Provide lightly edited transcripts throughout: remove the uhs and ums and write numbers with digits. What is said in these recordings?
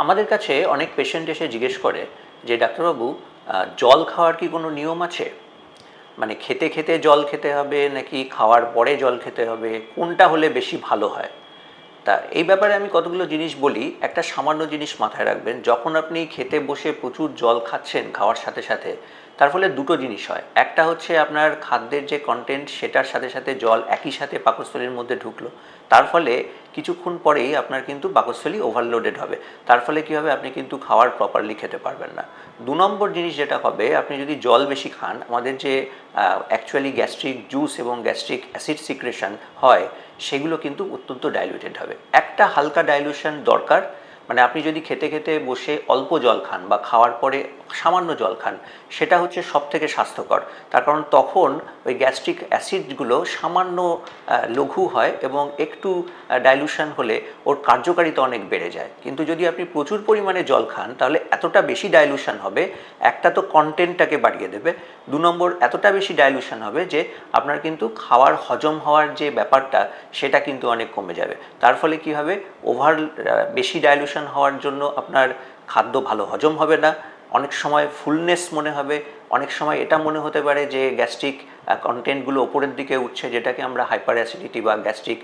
আমাদের কাছে অনেক পেশেন্ট এসে জিজ্ঞেস করে যে ডাক্তারবাবু, জল খাওয়ার কি কোনো নিয়ম আছে? মানে খেতে খেতে জল খেতে হবে নাকি খাওয়ার পরে জল খেতে হবে, কোনটা হলে বেশি ভালো হয়? তা এই ব্যাপারে আমি কতগুলো জিনিস বলি। একটা সামান্য জিনিস মাথায় রাখবেন, যখন আপনি খেতে বসে প্রচুর জল খাচ্ছেন খাওয়ার সাথে সাথে, তার ফলে দুটো জিনিস হয়। একটা হচ্ছে আপনার খাদ্যের যে কন্টেন্ট সেটার সাথে সাথে জল একই সাথে পাকস্থলীর মধ্যে ঢুকলো, তার ফলে কিছুক্ষণ পরেই আপনার কিন্তু পাকস্থলী ওভারলোডেড হবে। তার ফলে কী হবে, আপনি কিন্তু খাওয়ার প্রপারলি খেতে পারবেন না। 2 নম্বর জিনিস যেটা হবে, আপনি যদি জল বেশি খান, আমাদের যে অ্যাকচুয়ালি গ্যাস্ট্রিক জুস এবং গ্যাস্ট্রিক অ্যাসিড সিক্রেশন হয় সেগুলো কিন্তু অত্যন্ত ডাইলুটেড হবে। একটা হালকা ডাইলুশন দরকার। মানে আপনি যদি খেতে খেতে বসে অল্প জল খান বা খাওয়ার পরে সামান্য জল খান, সেটা হচ্ছে সব থেকে স্বাস্থ্যকর। তার কারণ তখন ওই গ্যাস্ট্রিক অ্যাসিডগুলো সামান্য লঘু হয় এবং একটু ডাইলুশন হলে ওর কার্যকারিতা অনেক বেড়ে যায়। কিন্তু যদি আপনি প্রচুর পরিমাণে জল খান তাহলে এতটা বেশি ডাইলুশন হবে, একটা তো কন্টেন্টটাকে বাড়িয়ে দেবে, 2 নম্বর এতটা বেশি ডাইলুশন হবে যে আপনার কিন্তু খাওয়ার হজম হওয়ার যে ব্যাপারটা সেটা কিন্তু অনেক কমে যাবে। তার ফলে কি হবে, বেশি ডাইলুশন হওয়ার জন্য আপনার খাদ্য ভালো হজম হবে না, অনেক সময় ফুলনেস মনে হবে, অনেক সময় এটা মনে হতে পারে যে গ্যাস্ট্রিক কন্টেন্টগুলো ওপরের দিকে উঠছে, যেটাকে আমরা হাইপার অ্যাসিডিটি বা গ্যাস্ট্রিক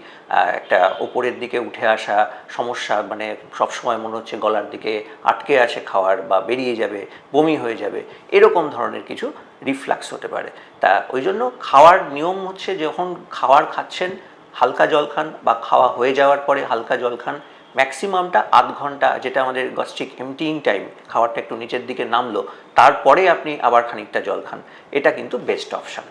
একটা ওপরের দিকে উঠে আসা সমস্যা, মানে সবসময় মনে হচ্ছে গলার দিকে আটকে আছে খাওয়ার বা বেরিয়ে যাবে, বমি হয়ে যাবে, এরকম ধরনের কিছু রিফ্লাক্স হতে পারে। তা ওই জন্য খাওয়ার নিয়ম হচ্ছে, যখন খাওয়ার খাচ্ছেন হালকা জল খান, বা খাওয়া হয়ে যাওয়ার পরে হালকা জল খান। ম্যাক্সিমামটা আধ ঘন্টা, যেটা আমাদের গ্যাস্ট্রিক এমটিইং টাইম, খাওয়ারটা একটু নিচের দিকে নামলো, তারপরে আপনি আবার খানিকটা জল খান। এটা কিন্তু বেস্ট অপশান।